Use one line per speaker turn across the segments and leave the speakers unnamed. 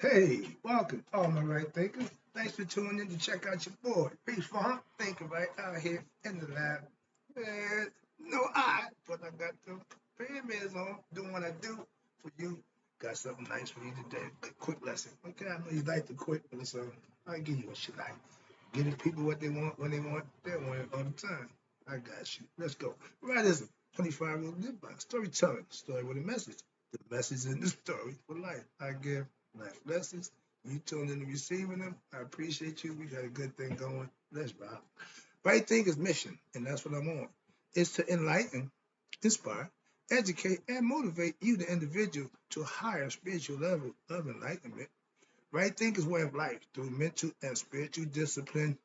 Hey, welcome, all my right thinkers. Thanks for tuning in to check out your boy, Big Funk, thinking right out here in the lab. Man, no I, but I got the pyramids on, doing what I do for you. Got something nice for you today. A quick lesson. Okay, I know you like the quick, but so I'll give you what you like. Giving people what they want when they want it all the time. I got you. Let's go. Rightism, 25-year-old live by storytelling, story with a message. The message in the story for life. I give life lessons. You tuned in and receiving them. I appreciate you. We got a good thing going. Let's rock. Right Thinker's mission, and that's what I'm on, is to enlighten, inspire, educate, and motivate you, the individual, to a higher spiritual level of enlightenment. Right Thinker's way of life through mental and spiritual discipline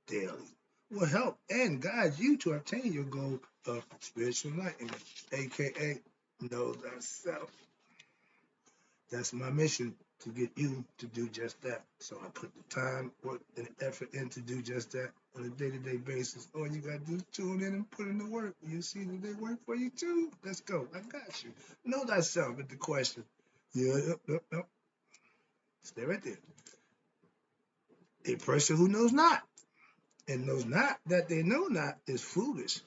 daily will help and guide you to attain your goal of spiritual enlightenment, aka know thyself. That's my mission, to get you to do just that. So I put the time, work, and effort in to do just that on a day-to-day basis. All you gotta do is tune in and put in the work. You see that they work for you too. Let's go. I got you. Know thyself is the question. Yeah, yep. Stay right there. A person who knows not and knows not that they know not is foolish.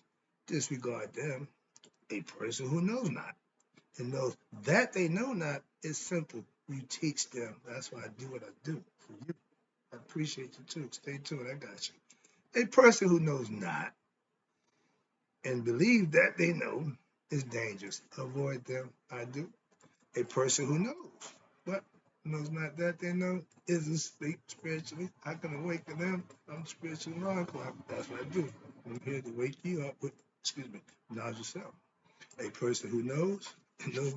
Disregard them. A person who knows not and knows that they know not is simple. You teach them. That's why I do what I do for you. I appreciate you too. Stay tuned. I got you. A person who knows not and believe that they know is dangerous. Avoid them. I do. A person who knows but knows not that they know is asleep spiritually. I can awaken them. I'm spiritual alarm clock. That's what I do. I'm here to wake you up with, knowledge yourself. A person who knows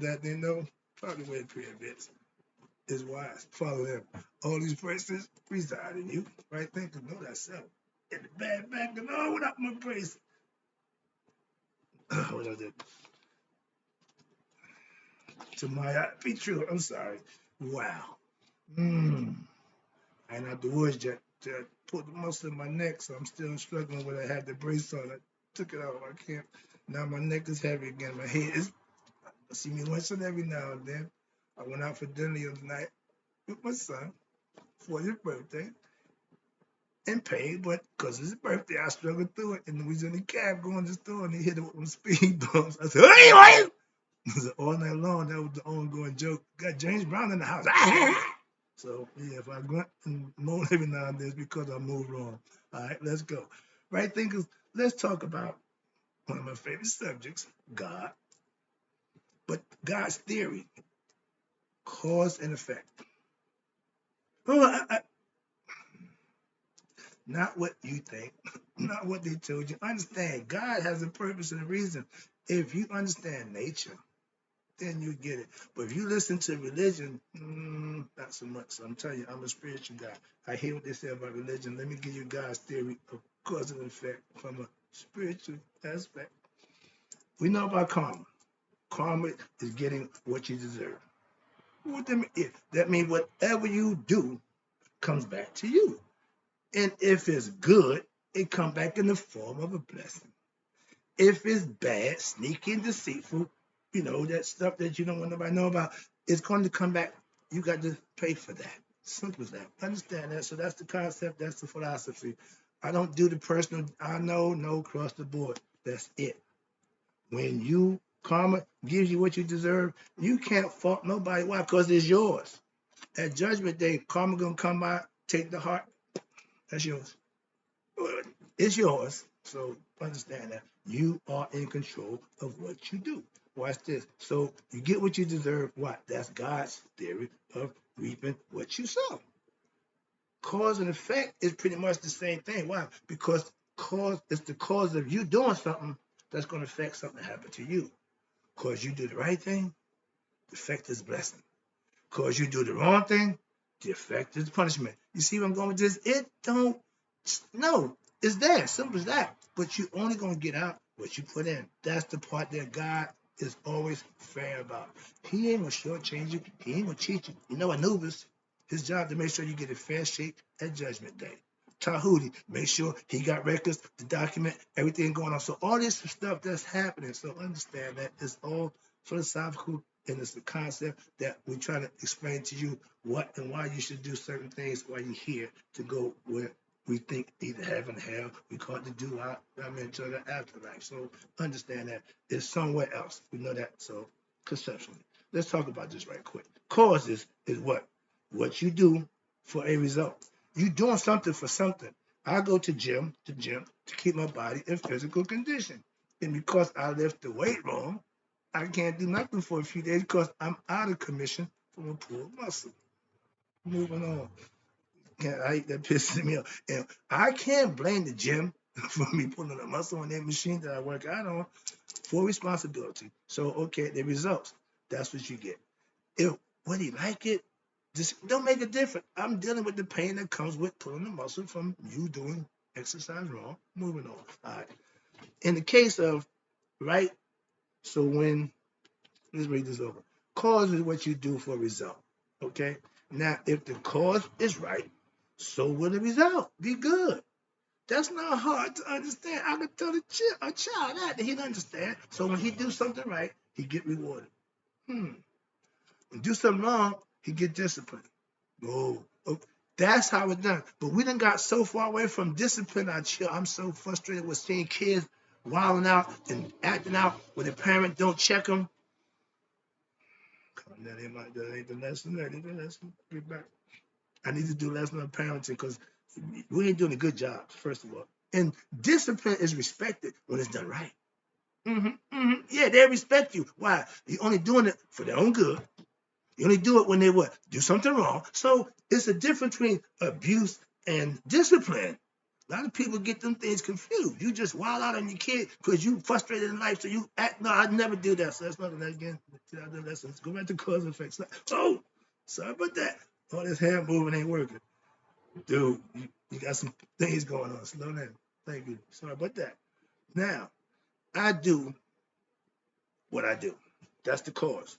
that they know, probably where the pyramids is wise. Follow them. All these persons reside in you. Right? Think to know thyself. In the bad back and all without my praise. What I did. To my be true. I'm sorry. Wow. I ain't out the woods yet. I put the muscle in my neck, so I'm still struggling with it. I had the brace on. I took it out. I can't. Now my neck is heavy again. My head is. I see me wincing every now and then. I went out for dinner the other night with my son for his birthday and paid, but because it's his birthday, I struggled through it. And we was in the cab going to the store, and he hit it with some speed bumps. I said, "Hey, wait!" All night long, that was the ongoing joke. Got James Brown in the house. So, yeah, if I grunt and moan every now and then, it's because I moved wrong. All right, let's go. Right, thinkers, let's talk about one of my favorite subjects, God. But God's theory, cause and effect. Oh, not what you think, not what they told you. Understand, God has a purpose and a reason. If you understand nature, then you get it. But if you listen to religion, not so much. So I'm telling you, I'm a spiritual guy. I hear what they say about religion. Let me give you God's theory of cause and effect from a spiritual aspect. We know about karma. Karma is getting what you deserve. What that mean? That means whatever you do comes back to you. And if it's good, it comes back in the form of a blessing. If it's bad, sneaky and deceitful, that stuff that you don't want nobody to know about, it's going to come back. You got to pay for that. Simple as that. Understand that? So that's the concept. That's the philosophy. I don't do the personal. I know, no, across the board. That's it. When karma gives you what you deserve, you can't fault nobody. Why? Because it's yours. At Judgment Day, karma gonna come by, take the heart. That's yours. It's yours. So understand that you are in control of what you do. Watch this. So you get what you deserve. What? That's God's theory of reaping what you sow. Cause and effect is pretty much the same thing. Why? Because cause is the cause of you doing something that's going to affect something that happened to you. Cause you do the right thing, the effect is blessing. Cause you do the wrong thing, the effect is punishment. You see where I'm going with this? It don't. No, it's there. Simple as that. But you only gonna get out what you put in. That's the part that God is always fair about. He ain't gonna shortchange you. He ain't gonna cheat you. You know Anubis, his job to make sure you get a fair shake at Judgment Day. Tahuti, make sure he got records to document everything going on. So all this stuff that's happening. So understand that it's all philosophical And it's the concept that we're trying to explain to you what and why you should do certain things while you're here to go where we think either heaven, hell, we call it the to the afterlife. So understand that it's somewhere else. We know that. So conceptually. Let's talk about this right quick. Causes is what? What you do for a result. You doing something for something. I go to gym to keep my body in physical condition. And because I lift the weight wrong, I can't do nothing for a few days because I'm out of commission from a pulled muscle. Moving on. I hate that pisses me off. And I can't blame the gym for me pulling a muscle on that machine that I work out on for responsibility. So, okay, the results, that's what you get. If whether you like it, just don't make a difference. I'm dealing with the pain that comes with pulling the muscle from you doing exercise wrong. Moving on. All right. In the case of, right, so when, let's read this over. Cause is what you do for a result. Okay? Now, if the cause is right, so will the result be good. That's not hard to understand. I can tell a child that he'd understand. So when he do something right, he get rewarded. When do something wrong, he get disciplined. Oh, that's how it's done. But we done got so far away from discipline. I'm so frustrated with seeing kids wilding out and acting out when the parent don't check them. That ain't the lesson. That ain't the lesson. Get back. I need to do lesson on parenting because we ain't doing a good job, first of all. And discipline is respected when it's done right. Yeah, they respect you. Why? You're only doing it for their own good. You only do it when they what? Do something wrong. So it's a difference between abuse and discipline. A lot of people get them things confused. You just wild out on your kid because you frustrated in life, so you act. No, I'd never do that. So that's not that again. Let's go back to cause and effect. Oh, sorry about that. All this hand moving ain't working. Dude, you got some things going on. Slow down. Thank you. Sorry about that. Now, I do what I do. That's the cause.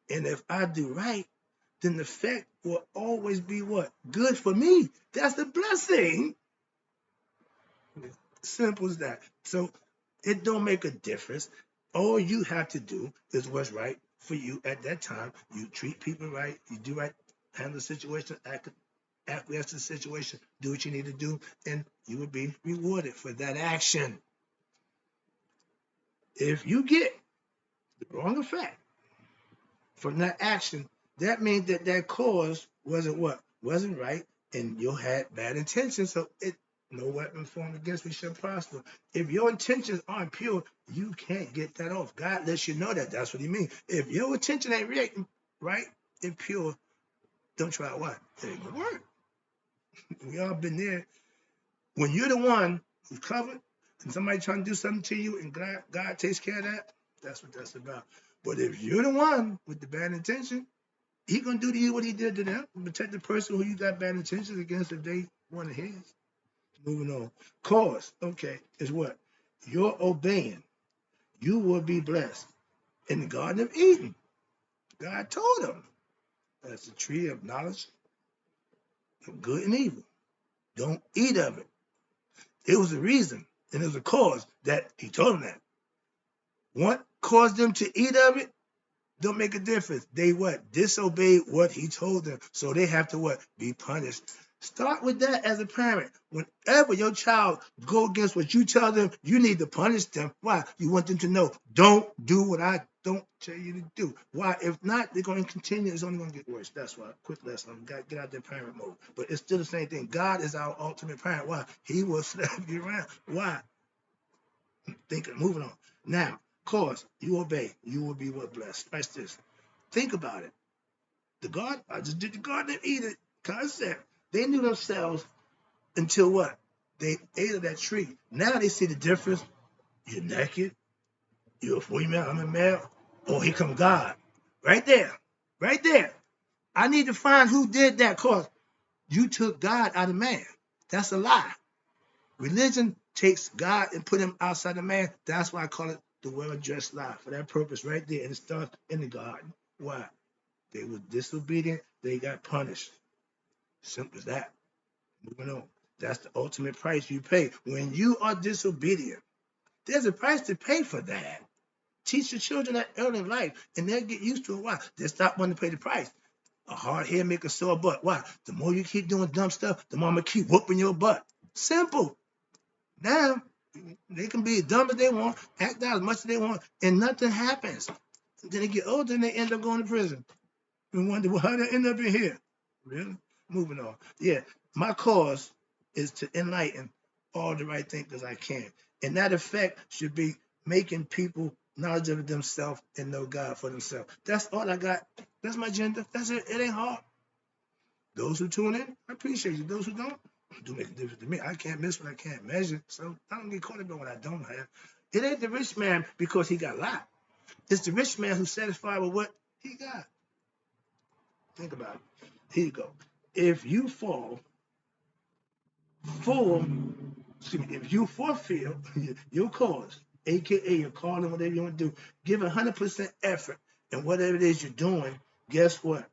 And if I do right, then the effect will always be what? Good for me. That's the blessing. Simple as that. So it don't make a difference. All you have to do is what's right for you at that time. You treat people right. You do right. Handle the situation. Acquiesce to the situation. Do what you need to do, and you will be rewarded for that action. If you get the wrong effect from that action, that means that that cause wasn't what? Wasn't right, and you had bad intentions. So no weapon formed against me shall prosper. If your intentions aren't pure, you can't get that off. God lets you know that. That's what he means. If your intention ain't right and pure, don't try what? It ain't gonna work. We all been there. When you're the one who's covered and somebody trying to do something to you and God takes care of that, that's what that's about. But if you're the one with the bad intention, he gonna do to you what he did to them. Protect the person who you got bad intentions against if they one of his. Moving on. Cause, okay, is what? You're obeying. You will be blessed. In the Garden of Eden, God told him, that's the tree of knowledge of good and evil. Don't eat of it. It was a reason and it was a cause that he told them that. What caused them to eat of it? Don't make a difference. They what? Disobeyed what he told them. So they have to what? Be punished. Start with that as a parent. Whenever your child go against what you tell them, you need to punish them. Why? You want them to know, don't do what I don't tell you to do. Why? If not, they're going to continue. It's only going to get worse. That's why. Quick lesson. I'm got to get out that parent mode. But it's still the same thing. God is our ultimate parent. Why? He will slap you around. Why? Moving on. Now, cause you obey, you will be what? Blessed. Watch this. Think about it. I just did the Garden of Eden concept. They knew themselves until what? They ate of that tree. Now they see the difference. You're naked. You're a female. I'm a male. Oh, here come God. Right there. Right there. I need to find who did that cause you took God out of man. That's a lie. Religion takes God and put him outside of man. That's why I call it the well-dressed lie. For that purpose right there. And it starts in the garden. Why? They were disobedient. They got punished. Simple as that. Moving on. That's the ultimate price you pay. When you are disobedient, there's a price to pay for that. Teach your children that early in life, and they'll get used to it. Why? They'll stop wanting to pay the price. A hard head make a sore butt. Why? The more you keep doing dumb stuff, the more I'm gonna keep whooping your butt. Simple. Now, they can be as dumb as they want, act out as much as they want, and nothing happens. Then they get older and they end up going to prison. And wonder, well, how they end up in here? Really? Moving on. Yeah, my cause is to enlighten all the right thinkers I can. And that effect should be making people knowledgeable of themselves and know God for themselves. That's all I got. That's my agenda. That's it. It ain't hard. Those who tune in, I appreciate you. Those who don't, do make a difference to me. I can't miss what I can't measure. So I don't get caught up in what I don't have. It ain't the rich man because he got a lot. It's the rich man who's satisfied with what he got. Think about it. Here you go. If you fall full, if you fulfill your cause, aka your calling, whatever you want to do, give 100% effort in whatever it is you're doing, guess what?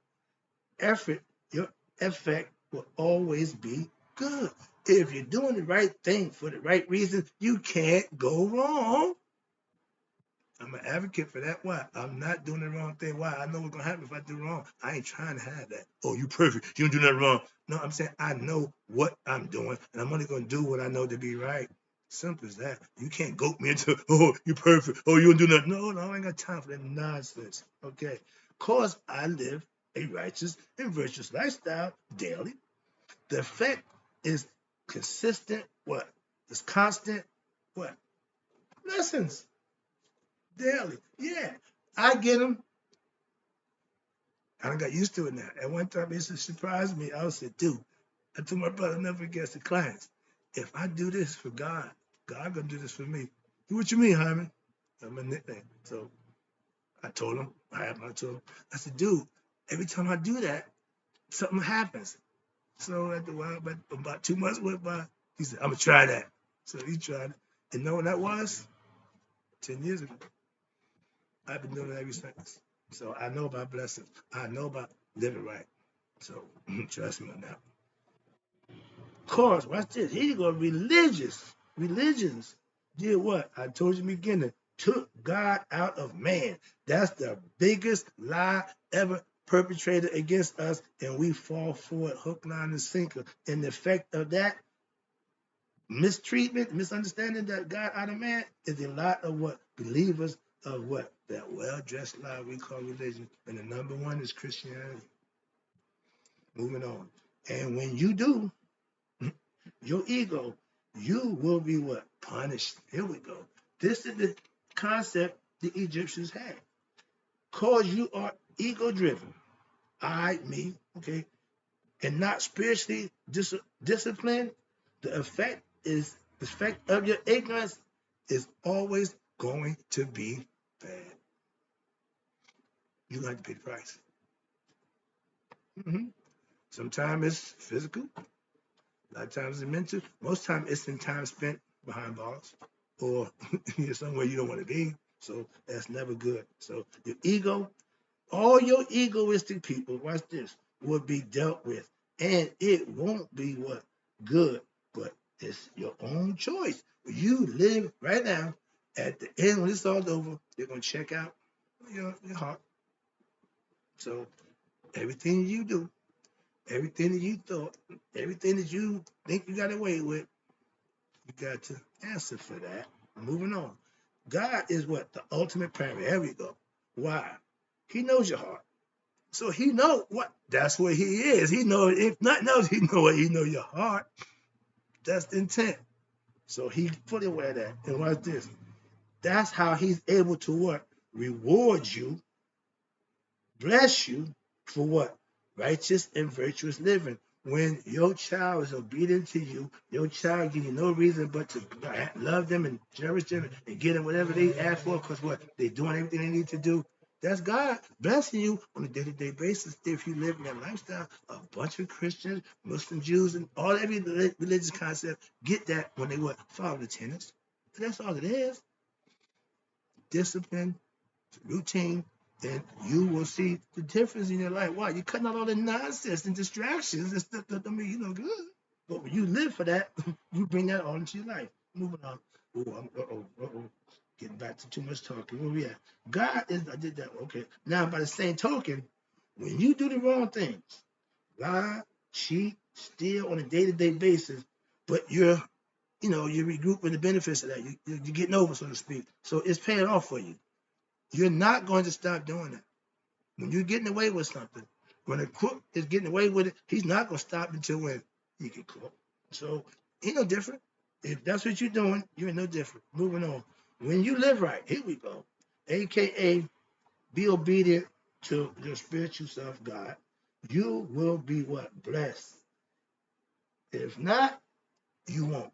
Effort, your effect will always be good. If you're doing the right thing for the right reason, you can't go wrong. I'm an advocate for that. Why? I'm not doing the wrong thing. Why? I know what's gonna happen if I do wrong. I ain't trying to have that. Oh, you perfect. You don't do nothing wrong. No, I'm saying I know what I'm doing, and I'm only gonna do what I know to be right. Simple as that. You can't goat me into, oh, you perfect. Oh, you don't do nothing. No, I ain't got time for that nonsense. Okay. Cause I live a righteous and virtuous lifestyle daily. The effect is consistent. What? It's constant. What? Lessons. Daily. Yeah. I get them. I done got used to it now. At one time, it used to surprise me. I would say, dude, I told my brother, never forget the clients. If I do this for God, God gonna do this for me. What you mean, Hyman? That's my nickname. So I told him, I told him, I said, dude, every time I do that, something happens. So after a while, about 2 months went by, he said, I'm gonna try that. So he tried it. And know when that was? 10 years ago. I've been doing it ever since. So I know about blessings. I know about living right. So trust me on that. Of course, watch this. Here you go. Religions did what? I told you in the beginning. Took God out of man. That's the biggest lie ever perpetrated against us, and we fall for it hook, line, and sinker. And the effect of that mistreatment, misunderstanding that God out of man is a lot of what believers of what that well-dressed lie we call religion, and the number one is Christianity. Moving on, and when you do, your ego, you will be what? Punished. Here we go. This is the concept the Egyptians had. Cause you are ego-driven, me, okay, and not spiritually disciplined, the effect of your ignorance is always going to be bad. You're going to have to pay the price. Sometimes it's physical, a lot of times it's mental. Most times it's in time spent behind bars or somewhere you don't want to be. So that's never good. So your ego, all your egoistic people, watch this, will be dealt with. And it won't be what? Good, but it's your own choice. You live right now. At the end, when it's all over, they're going to check out your heart. So everything you do, everything that you thought, everything that you think you got away with, you got to answer for that. Moving on. God is what? The ultimate parent. There we go. Why? He knows your heart. So he know what? That's where he is. He knows, if nothing else, he know what? He know your heart. That's the intent. So he's fully aware of that. And watch this. That's how he's able to what? Reward you, bless you for what? Righteous and virtuous living. When your child is obedient to you, your child gives you no reason but to love them and cherish them and get them whatever they ask for, because what? They're doing everything they need to do. That's God blessing you on a day-to-day basis if you live in that lifestyle. A bunch of Christians, Muslim Jews, and all every religious concept get that when they what? Follow the tenets. That's all it is. Discipline, routine, then you will see the difference in your life. Why? You're cutting out all the nonsense and distractions and stuff that don't mean you no good. But when you live for that, you bring that all into your life. Moving on. Getting back to too much talking. Where we at? God is, I did that. Okay. Now, by the same token, when you do the wrong things, lie, cheat, steal on a day-to-day basis, but you're regrouping the benefits of that. You're getting over, so to speak. So it's paying off for you. You're not going to stop doing that. When you're getting away with something, when a crook is getting away with it, he's not going to stop until when you get caught. So ain't no different. If that's what you're doing, you're no different. Moving on. When you live right, here we go. AKA be obedient to your spiritual self, God. You will be what? Blessed. If not, you won't.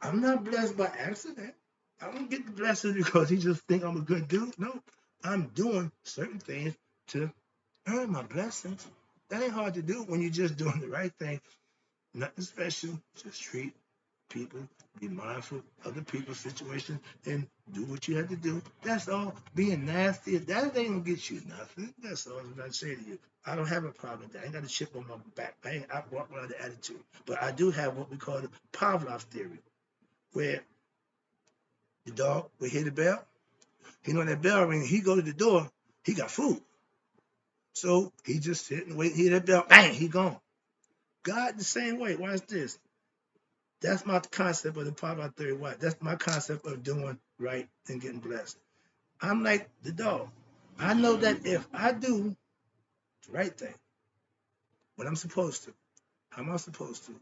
I'm not blessed by accident. I don't get the blessing because he just think I'm a good dude. No, I'm doing certain things to earn my blessings. That ain't hard to do when you're just doing the right thing. Nothing special. Just treat people, be mindful of other people's situation, and do what you have to do. That's all. Being nasty, that ain't gonna get you nothing. That's all I'm gonna say to you. I don't have a problem with that. I ain't got a chip on my back. I walk around the attitude. But I do have what we call the Pavlov theory, where the dog will hear the bell. He know that bell ring. He go to the door. He got food. So he just sit and wait. Hear that bell. Bang. He gone. God the same way. Watch this. That's my concept of the power of 30 watt. That's my concept of doing right and getting blessed. I'm like the dog. I know that if I do the right thing, what I'm supposed to, how am I supposed to,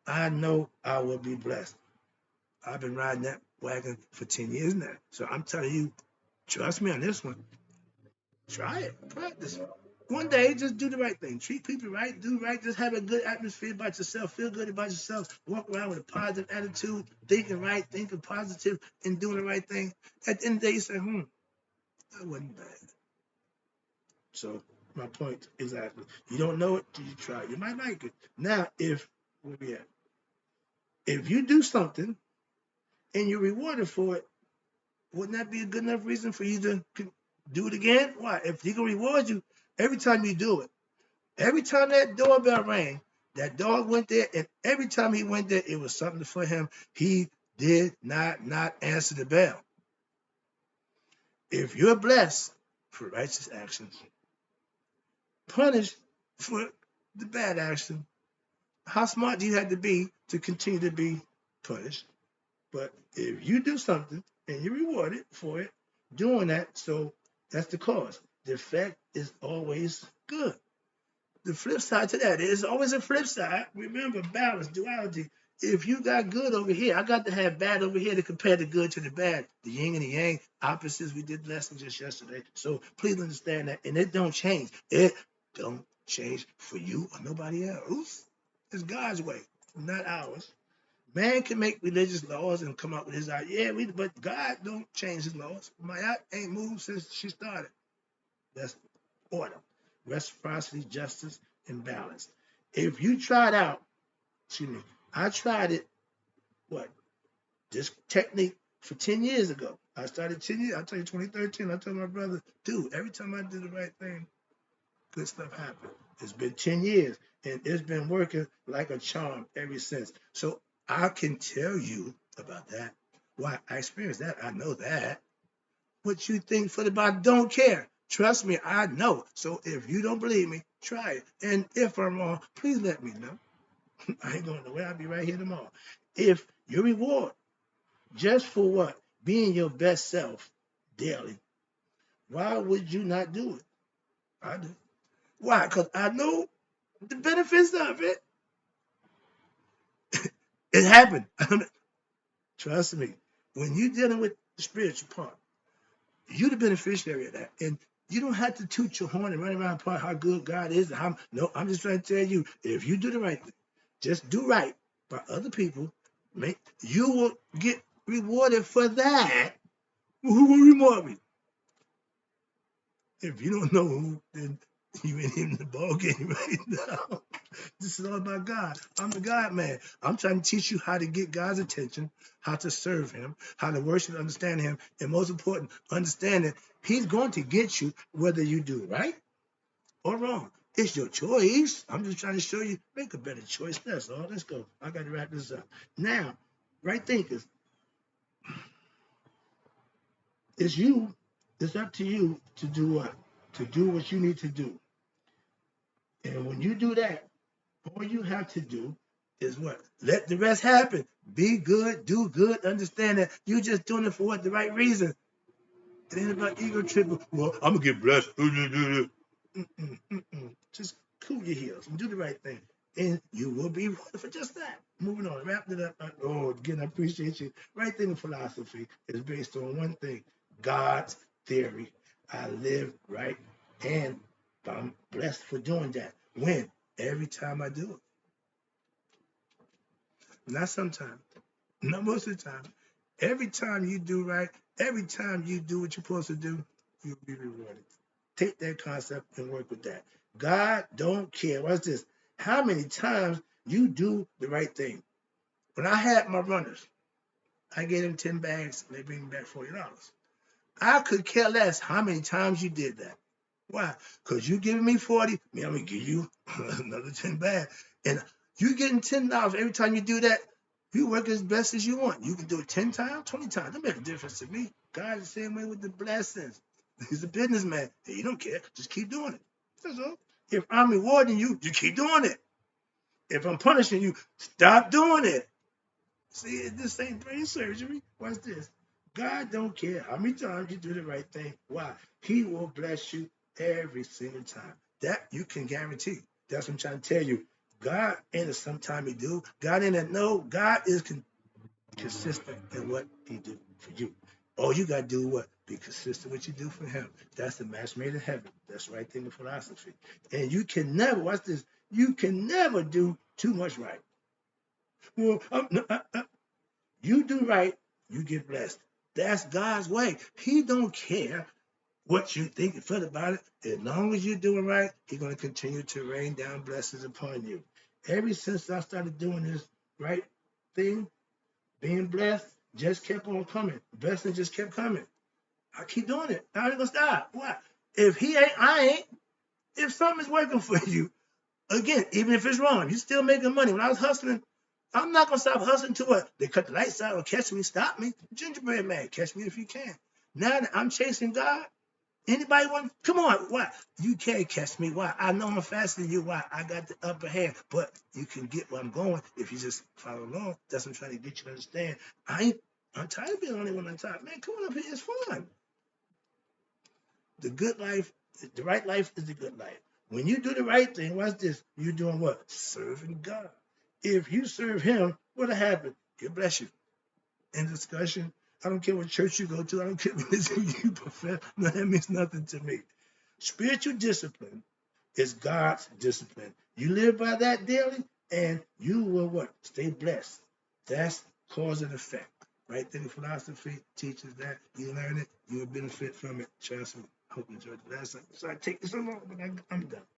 I know I will be blessed. I've been riding that wagon for 10 years now. So I'm telling you, trust me on this one. Try it. Practice. One day, just do the right thing. Treat people right. Do right. Just have a good atmosphere about yourself. Feel good about yourself. Walk around with a positive attitude. Thinking right. Thinking positive. And doing the right thing. At the end of the day, you say, that wasn't bad. So my point exactly. You don't know it till you try it. You might like it. Now, where we at? If you do something and you're rewarded for it, wouldn't that be a good enough reason for you to do it again? Why? If he can reward you every time you do it, every time that doorbell rang, that dog went there, and every time he went there, it was something for him. He did not answer the bell. If you're blessed for righteous actions, punished for the bad action, how smart do you have to be to continue to be punished? But if you do something and you're rewarded for it, doing that, so that's the cause. The effect is always good. The flip side to that is always a flip side. Remember, balance, duality. If you got good over here, I got to have bad over here to compare the good to the bad. The yin and the yang, opposites. We did lesson just yesterday. So please understand that. And it don't change. It don't change for you or nobody else. It's God's way, not ours. Man can make religious laws and come up with his idea. Yeah, but God don't change his laws. My ain't moved since she started. That's order, reciprocity, justice, and balance. If you tried out, excuse me, I tried it, this technique for 10 years ago. I started 10 years, I tell you 2013, I told my brother, dude, every time I do the right thing, good stuff happens. It's been 10 years, and it's been working like a charm ever since. So I can tell you about that. Why, I experienced that. I know that. What you think for the body, don't care. Trust me, I know. So if you don't believe me, try it. And if I'm wrong, please let me know. I ain't going nowhere. I'll be right here tomorrow. If your reward, just for what? Being your best self daily, why would you not do it? I do. Why? Because I know the benefits of it. It happened. Trust me. When you're dealing with the spiritual part, you're the beneficiary of that. And you don't have to toot your horn and run around about how good God is. No, I'm just trying to tell you, if you do the right thing, just do right by other people, you will get rewarded for that. Who will reward me? If you don't know who, then you ain't in the ball game right now. This is all about God. I'm the God man. I'm trying to teach you how to get God's attention, how to serve him, how to worship and understand him, and most important, understand that he's going to get you whether you do right or wrong. It's your choice. I'm just trying to show you, make a better choice. That's all. Let's go. I got to wrap this up. Now, right thinkers, It's you. It's up to you to do what? To do what you need to do. And when you do that, all you have to do is what? Let the rest happen. Be good, do good, understand that you're just doing it for what? The right reason. It ain't about ego tripping. Well, I'm going to get blessed. Just cool your heels and do the right thing. And you will be rewarded for just that. Moving on, wrapping it up. Oh, again, I appreciate you. Right thing philosophy is based on one thing: God's theory. I live right, and I'm blessed for doing that. When? Every time I do it. Not sometimes. Not most of the time. Every time you do right, every time you do what you're supposed to do, you'll be rewarded. Take that concept and work with that. God don't care. What's this? How many times you do the right thing? When I had my runners, I gave them 10 bags and they bring me back $40. I could care less how many times you did that. Why? Because you giving me 40, me, I'm gonna give you another 10 bags. And you getting $10 every time you do that. You work as best as you want. You can do it 10 times, 20 times. Don't make a difference to me. God's the same way with the blessings. He's a businessman. Hey, you don't care. Just keep doing it. That's all. If I'm rewarding you, you keep doing it. If I'm punishing you, stop doing it. See, this ain't brain surgery. What's this? God don't care how many times you do the right thing. Why? He will bless you every single time. That you can guarantee. That's what I'm trying to tell you. God ain't a sometime he do. God ain't a no. God is consistent in what he do for you. All you gotta do what? Be consistent what you do for him. That's the match made in heaven. That's the right thing in philosophy. And you can never, watch this, you can never do too much right. Well, you do right, you get blessed. That's God's way. He don't care what you think and feel about it. As long as you're doing right, he's going to continue to rain down blessings upon you. Ever since I started doing this right thing, being blessed just kept on coming. Blessings just kept coming. I keep doing it. I ain't gonna stop. Why? If he ain't, I ain't. If something is working for you, again, even if it's wrong, you still making money. When I was hustling, I'm not gonna stop hustling to what? They cut the lights out or catch me, stop me. Gingerbread man, catch me if you can. Now that I'm chasing God, anybody want? Come on, why? You can't catch me. Why? I know I'm faster than you. Why? I got the upper hand. But you can get where I'm going if you just follow along. That's what I'm trying to get you to understand. I'm tired of being the only one on top. Man, come on up here. It's fun. The good life, the right life is the good life. When you do the right thing, watch this. You're doing what? Serving God. If you serve him, what'll happen? He'll bless you. In discussion, I don't care what church you go to. I don't care what religion you profess. No, that means nothing to me. Spiritual discipline is God's discipline. You live by that daily, and you will what? Stay blessed. That's cause and effect. Right? Then philosophy teaches that. You learn it, you will benefit from it. Trust me. I hope you enjoyed the lesson. So I take this along, but I'm done.